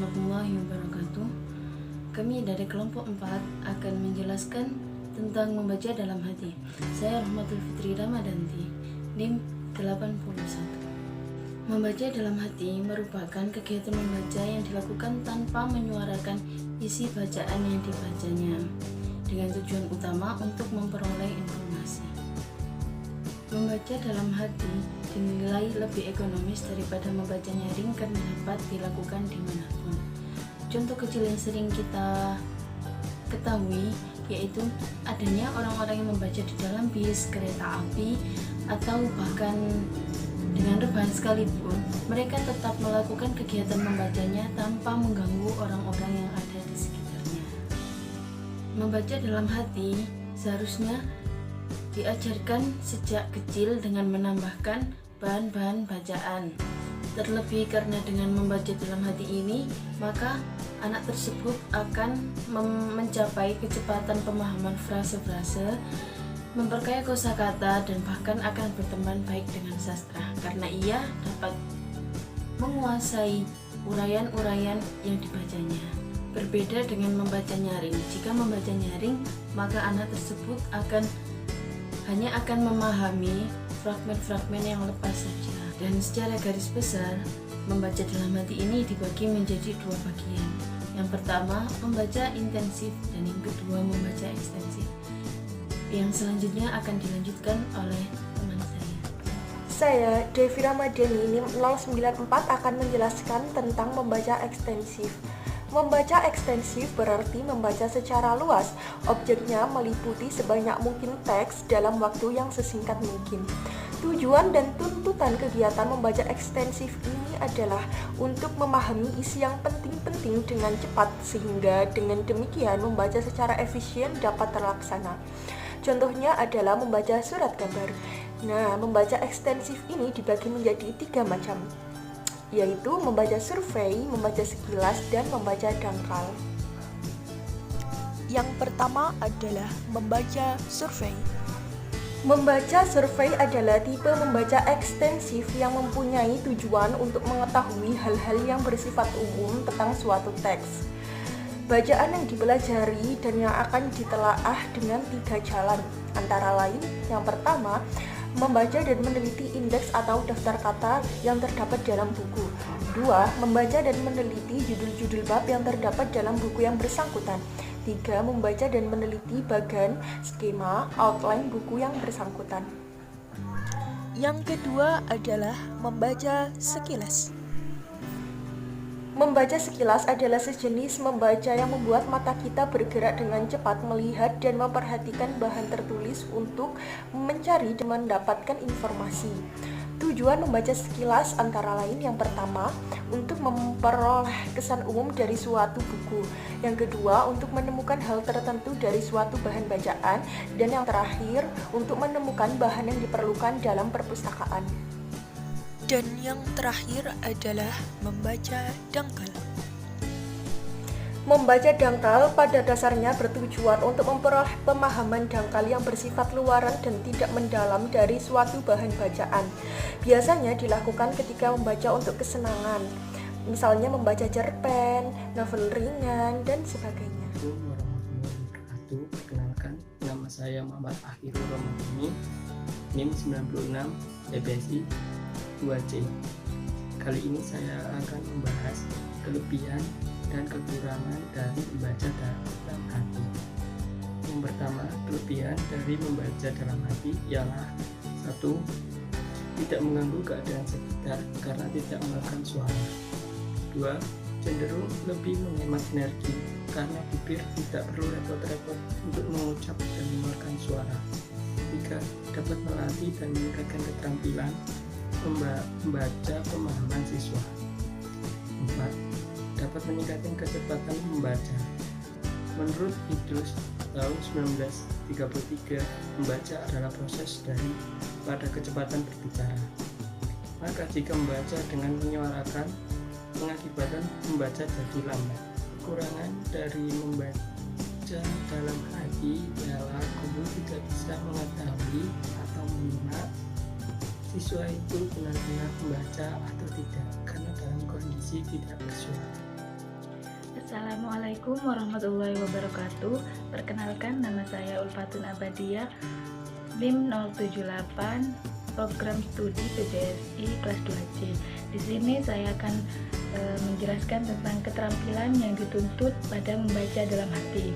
warahmatullahi wabarakatuh. Kami dari kelompok 4 akan menjelaskan tentang membaca dalam hati. Saya Rahmatul Fitri Ramadanti, NIM 81. Membaca dalam hati merupakan kegiatan membaca yang dilakukan tanpa menyuarakan isi bacaan yang dibacanya, dengan tujuan utama untuk memperoleh informasi. Membaca dalam hati dinilai lebih ekonomis daripada membaca nyaring karena dapat dilakukan dimanapun. Contoh kecil yang sering kita ketahui yaitu adanya orang-orang yang membaca di dalam bis, kereta api, atau bahkan dengan rebahan sekalipun, mereka tetap melakukan kegiatan membacanya tanpa mengganggu orang-orang yang ada di sekitarnya. Membaca dalam hati seharusnya diajarkan sejak kecil dengan menambahkan bahan-bahan bacaan. Terlebih karena dengan membaca dalam hati ini, maka anak tersebut akan mencapai kecepatan pemahaman frase-frase, memperkaya kosakata, dan bahkan akan berteman baik dengan sastra karena ia dapat menguasai uraian-uraian yang dibacanya. Berbeda dengan membaca nyaring. Jika membaca nyaring, maka anak tersebut hanya akan memahami fragmen-fragmen yang lepas saja. Dan secara garis besar, membaca dalam hati ini dibagi menjadi dua bagian. Yang pertama, membaca intensif, dan yang kedua, membaca ekstensif. Yang selanjutnya akan dilanjutkan oleh teman saya. Saya, Devi Ramadhani, NIM 094 akan menjelaskan tentang membaca ekstensif. Membaca ekstensif berarti membaca secara luas. Objeknya meliputi sebanyak mungkin teks dalam waktu yang sesingkat mungkin. Tujuan dan tuntutan kegiatan membaca ekstensif ini adalah untuk memahami isi yang penting-penting dengan cepat, sehingga dengan demikian membaca secara efisien dapat terlaksana. Contohnya adalah membaca surat gambar. Nah, membaca ekstensif ini dibagi menjadi 3 macam, yaitu membaca survei, membaca sekilas, dan membaca dangkal. Yang pertama adalah membaca survei. Membaca survei adalah tipe membaca ekstensif yang mempunyai tujuan untuk mengetahui hal-hal yang bersifat umum tentang suatu teks. Bacaan yang dipelajari dan yang akan ditelaah dengan 3 jalan, antara lain yang pertama, membaca dan meneliti indeks atau daftar kata yang terdapat dalam buku. 2. Membaca dan meneliti judul-judul bab yang terdapat dalam buku yang bersangkutan. 3. Membaca dan meneliti bagan, skema, outline buku yang bersangkutan. Yang kedua adalah membaca sekilas. Membaca sekilas adalah sejenis membaca yang membuat mata kita bergerak dengan cepat, melihat dan memperhatikan bahan tertulis untuk mencari dan mendapatkan informasi. Tujuan membaca sekilas antara lain yang pertama, untuk memperoleh kesan umum dari suatu buku. Yang kedua, untuk menemukan hal tertentu dari suatu bahan bacaan. Dan yang terakhir, untuk menemukan bahan yang diperlukan dalam perpustakaan. Dan yang terakhir adalah membaca dangkal. Membaca dangkal pada dasarnya bertujuan untuk memperoleh pemahaman dangkal yang bersifat luaran dan tidak mendalam dari suatu bahan bacaan. Biasanya dilakukan ketika membaca untuk kesenangan, misalnya membaca cerpen, novel ringan, dan sebagainya. Assalamualaikum warahmatullahi wabarakatuh. Perkenalkan, nama saya Muhammad Akhirul Ramadhani, NIM 96 EPSI 2C. Kali ini saya akan membahas kelebihan dan kekurangan dari membaca dalam hati. Yang pertama, kelebihan dari membaca dalam hati ialah 1. Tidak mengganggu keadaan sekitar karena tidak mengeluarkan suara. 2. Cenderung lebih menghemat energi karena bibir tidak perlu repot-repot untuk mengucap dan mengeluarkan suara. 3. Dapat melatih dan meningkatkan keterampilan membaca pemahaman siswa. 4. Dapat meningkatkan kecepatan membaca. Menurut Idrus tahun 1933, membaca adalah proses pada kecepatan berbicara. Maka jika membaca dengan menyuarakan, mengakibatkan membaca jadi lambat. Kekurangan dari membaca dalam hati ialah guru tidak bisa mengetahui atau menyimak siswa itu benar-benar membaca atau tidak karena dalam kondisi tidak bersuara. Assalamualaikum warahmatullahi wabarakatuh. Perkenalkan, nama saya Ulfatun Abadiah, NIM 078, program studi PBSI kelas 2C. Di sini saya akan menjelaskan tentang keterampilan yang dituntut pada membaca dalam hati.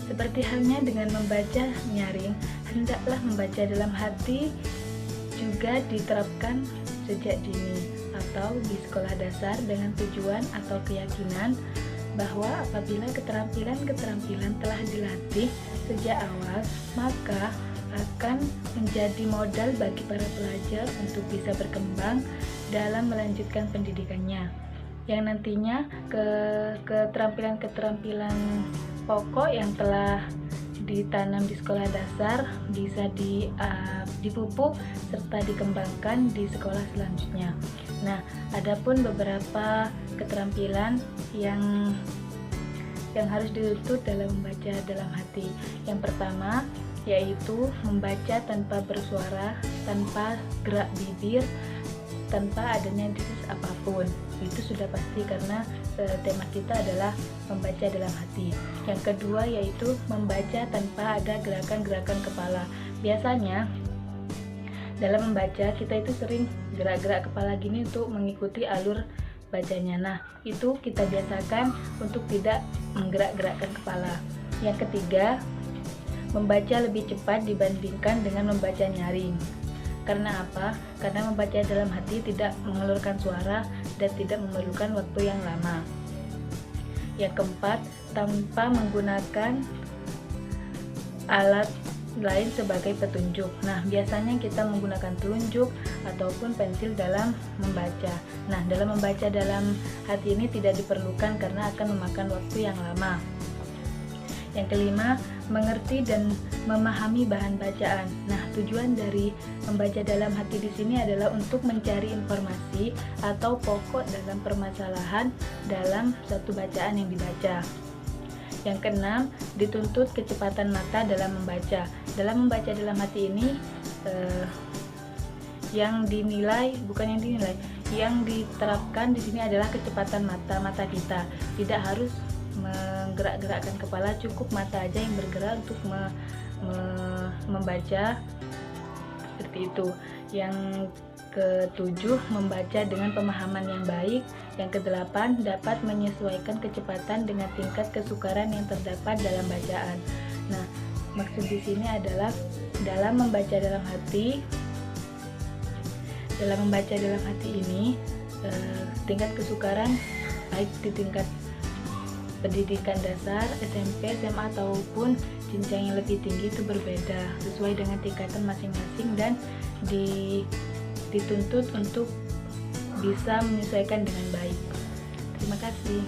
Seperti halnya dengan membaca nyaring, hendaklah membaca dalam hati juga diterapkan sejak dini atau di sekolah dasar dengan tujuan atau keyakinan bahwa apabila keterampilan-keterampilan telah dilatih sejak awal, maka akan menjadi modal bagi para pelajar untuk bisa berkembang dalam melanjutkan pendidikannya, yang nantinya keterampilan-keterampilan pokok yang telah ditanam di sekolah dasar bisa dipupuk serta dikembangkan di sekolah selanjutnya. Nah, adapun beberapa keterampilan yang harus dituntut dalam membaca dalam hati. Yang pertama yaitu membaca tanpa bersuara, tanpa gerak bibir, tanpa adanya distrus apapun. Itu sudah pasti karena tema kita adalah membaca dalam hati. Yang kedua yaitu membaca tanpa ada gerakan-gerakan kepala. Biasanya dalam membaca kita itu sering gerak-gerak kepala gini untuk mengikuti alur bacanya. Nah, itu kita biasakan untuk tidak menggerak-gerakkan kepala. Yang ketiga, membaca lebih cepat dibandingkan dengan membaca nyaring. Karena apa? Karena membaca dalam hati tidak mengeluarkan suara dan tidak memerlukan waktu yang lama. Yang keempat, tanpa menggunakan alat lain sebagai petunjuk. Nah, biasanya kita menggunakan telunjuk ataupun pensil dalam membaca. Nah, dalam membaca dalam hati ini tidak diperlukan karena akan memakan waktu yang lama. Yang kelima, mengerti dan memahami bahan bacaan. Nah, tujuan dari membaca dalam hati di sini adalah untuk mencari informasi atau pokok dalam permasalahan dalam satu bacaan yang dibaca. Yang keenam, dituntut kecepatan mata dalam membaca. Dalam membaca dalam hati ini yang diterapkan di sini adalah kecepatan mata kita. Tidak harus menggerak-gerakkan kepala, cukup mata aja yang bergerak untuk membaca, seperti itu. Yang ketujuh, membaca dengan pemahaman yang baik. Yang kedelapan, dapat menyesuaikan kecepatan dengan tingkat kesukaran yang terdapat dalam bacaan. Nah, maksud di sini adalah dalam membaca dalam hati. Dalam membaca dalam hati ini, tingkat kesukaran baik di tingkat pendidikan dasar, SMP, SMA ataupun jenjang yang lebih tinggi itu berbeda sesuai dengan tingkatan masing-masing dan dituntut untuk bisa menyesuaikan dengan baik. Terima kasih.